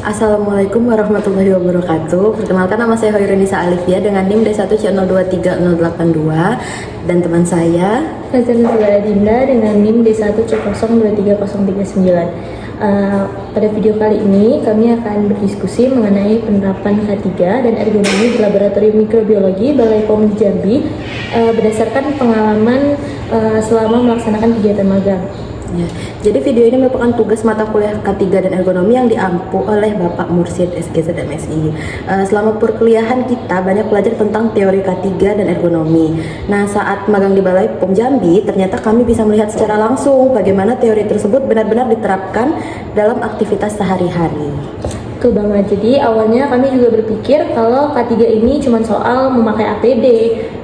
Assalamualaikum warahmatullahi wabarakatuh. Perkenalkan, nama saya Hoirunisa Alifia dengan NIM D1C023082 dan teman saya Razana Dinda dengan NIM D1C023039. Pada video kali ini kami akan berdiskusi mengenai penerapan K3 dan ergonomi di Laboratorium Mikrobiologi Balai POM Jambi berdasarkan pengalaman selama melaksanakan kegiatan magang. ya. Jadi video ini merupakan tugas mata kuliah K3 dan ergonomi yang diampu oleh Bapak Mursyid SGZ MSI. Selama perkuliahan kita banyak belajar tentang teori K3 dan ergonomi. Nah, saat magang di Balai POM Jambi, ternyata kami bisa melihat secara langsung bagaimana teori tersebut benar-benar diterapkan dalam aktivitas sehari-hari. Tuh banget, jadi awalnya kami juga berpikir kalau K3 ini cuma soal memakai APD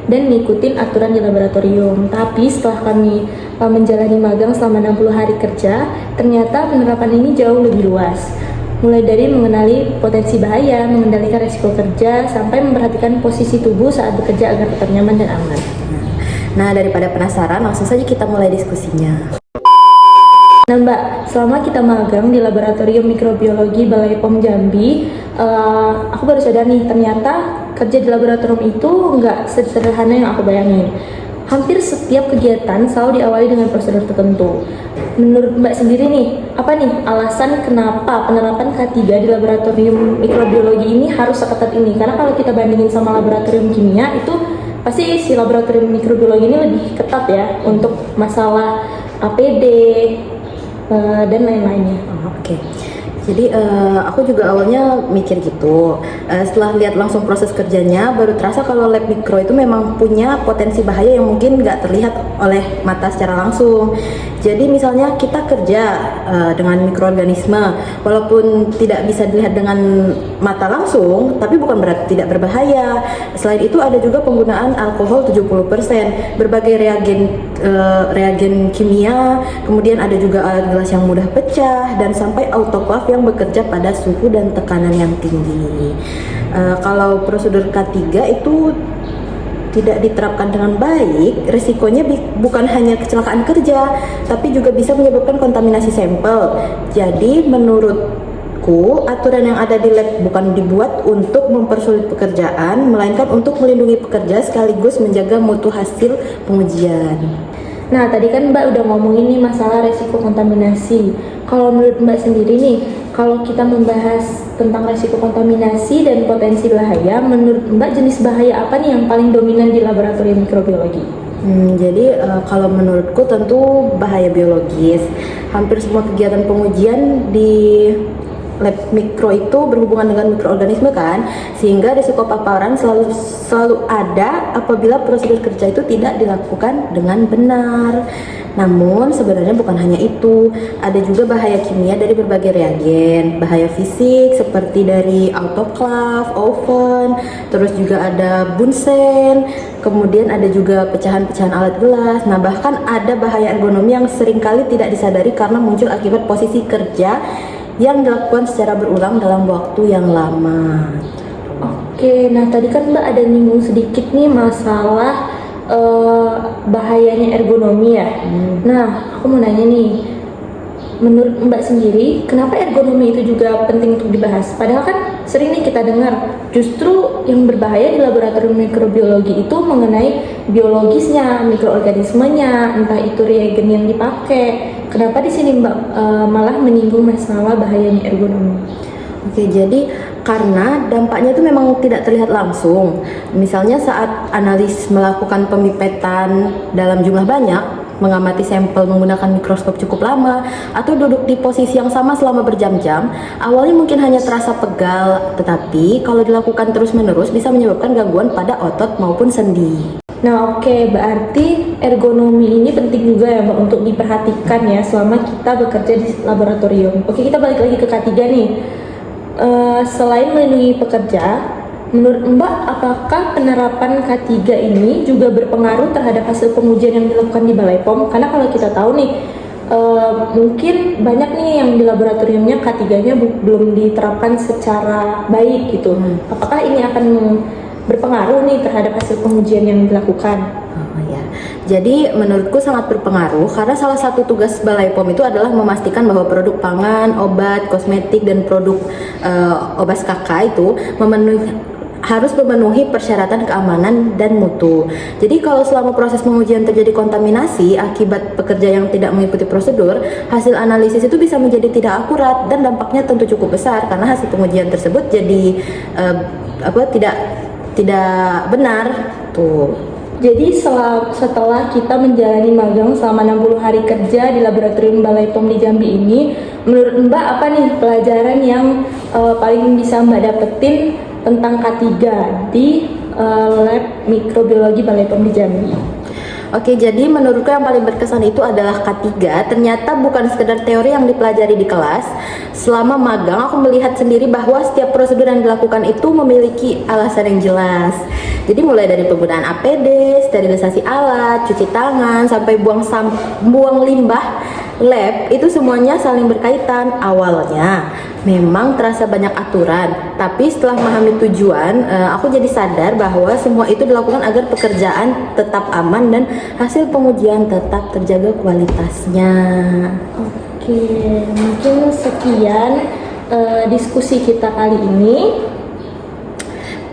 dan ngikutin aturan di laboratorium. Tapi setelah kami menjalani magang selama 60 hari kerja, ternyata penerapan ini jauh lebih luas. Mulai dari mengenali potensi bahaya, mengendalikan risiko kerja, sampai memperhatikan posisi tubuh saat bekerja agar tetap nyaman dan aman. Nah, daripada penasaran, langsung saja kita mulai diskusinya. Nah Mbak, selama kita magang di Laboratorium Mikrobiologi Balai POM Jambi, aku baru sadar nih, ternyata kerja di laboratorium itu nggak sederhana yang aku bayangin. Hampir setiap kegiatan selalu diawali dengan prosedur tertentu. Menurut Mbak sendiri nih, apa nih alasan kenapa penerapan K3 di Laboratorium Mikrobiologi ini harus seketat ini? Karena kalau kita bandingin sama laboratorium kimia, itu pasti si laboratorium mikrobiologi ini lebih ketat ya untuk masalah APD, dan lain-lainnya. Oke. Jadi aku juga awalnya mikir gitu. Setelah lihat langsung proses kerjanya, baru terasa kalau lab mikro itu memang punya potensi bahaya yang mungkin nggak terlihat oleh mata secara langsung. Jadi misalnya kita kerja dengan mikroorganisme, walaupun tidak bisa dilihat dengan mata langsung, tapi bukan berarti tidak berbahaya. Selain itu ada juga penggunaan alkohol 70%, berbagai reagen kimia, kemudian ada juga alat gelas yang mudah pecah, dan sampai autoclave yang bekerja pada suhu dan tekanan yang tinggi. Kalau prosedur K3 itu tidak diterapkan dengan baik, risikonya bukan hanya kecelakaan kerja, tapi juga bisa menyebabkan kontaminasi sampel. Jadi menurutku, aturan yang ada di lab bukan dibuat untuk mempersulit pekerjaan, melainkan untuk melindungi pekerja sekaligus menjaga mutu hasil pengujian. Nah, tadi kan Mbak udah ngomongin nih masalah resiko kontaminasi. Kalau menurut Mbak sendiri nih, kalau kita membahas tentang resiko kontaminasi dan potensi bahaya, menurut Mbak jenis bahaya apa nih yang paling dominan di laboratorium mikrobiologi? Jadi kalau menurutku tentu bahaya biologis. Hampir semua kegiatan pengujian di lab mikro itu berhubungan dengan mikroorganisme kan, sehingga risiko paparan selalu ada apabila prosedur kerja itu tidak dilakukan dengan benar. Namun sebenarnya bukan hanya itu, ada juga bahaya kimia dari berbagai reagen, bahaya fisik seperti dari autoclave, oven, terus juga ada bunsen, kemudian ada juga pecahan-pecahan alat gelas. Nah, bahkan ada bahaya ergonomi yang seringkali tidak disadari karena muncul akibat posisi kerja yang dilakukan secara berulang dalam waktu yang lama. Oke, nah tadi kan Mbak ada nyinggung sedikit nih masalah bahayanya ergonomi ya. Nah, aku mau nanya nih, menurut Mbak sendiri, kenapa ergonomi itu juga penting untuk dibahas? Padahal kan sering nih kita dengar, justru yang berbahaya di laboratorium mikrobiologi itu mengenai biologisnya, mikroorganismenya, entah itu reagen yang dipakai. Kenapa di sini Mbak malah menyinggung masalah bahayanya ergonomi? Oke, jadi karena dampaknya itu memang tidak terlihat langsung. Misalnya saat analis melakukan pemipetan dalam jumlah banyak, mengamati sampel menggunakan mikroskop cukup lama, atau duduk di posisi yang sama selama berjam-jam, awalnya mungkin hanya terasa pegal, tetapi kalau dilakukan terus-menerus bisa menyebabkan gangguan pada otot maupun sendi. Nah oke, berarti ergonomi ini penting juga ya Mbak untuk diperhatikan ya selama kita bekerja di laboratorium. Oke, kita balik lagi ke K3 nih. Selain melindungi pekerja, menurut Mbak apakah penerapan K3 ini juga berpengaruh terhadap hasil pengujian yang dilakukan di Balai POM? Karena kalau kita tahu nih, mungkin banyak nih yang di laboratoriumnya K3-nya belum diterapkan secara baik gitu. Apakah ini akan berpengaruh nih terhadap hasil pengujian yang dilakukan? Oh ya, Jadi menurutku sangat berpengaruh karena salah satu tugas Balai POM itu adalah memastikan bahwa produk pangan, obat, kosmetik dan produk obat KK itu harus memenuhi persyaratan keamanan dan mutu. Jadi kalau selama proses pengujian terjadi kontaminasi akibat pekerja yang tidak mengikuti prosedur, hasil analisis itu bisa menjadi tidak akurat dan dampaknya tentu cukup besar karena hasil pengujian tersebut jadi tidak benar tuh. Jadi setelah kita menjalani magang selama 60 hari kerja di Laboratorium Balai POM di Jambi ini, menurut Mbak apa nih pelajaran yang paling bisa Mbak dapetin tentang K3 di Lab Mikrobiologi Balai POM di Jambi? Oke, jadi menurutku yang paling berkesan itu adalah K3. Ternyata bukan sekedar teori yang dipelajari di kelas. Selama magang, aku melihat sendiri bahwa setiap prosedur yang dilakukan itu memiliki alasan yang jelas. Jadi mulai dari penggunaan APD, sterilisasi alat, cuci tangan, sampai buang limbah lab, itu semuanya saling berkaitan. Awalnya memang terasa banyak aturan, tapi setelah memahami tujuan, aku jadi sadar bahwa semua itu dilakukan agar pekerjaan tetap aman dan hasil pengujian tetap terjaga kualitasnya. Oke, mungkin sekian diskusi kita kali ini.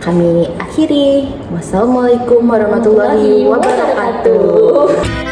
Kami akhiri. Wassalamualaikum warahmatullahi wabarakatuh.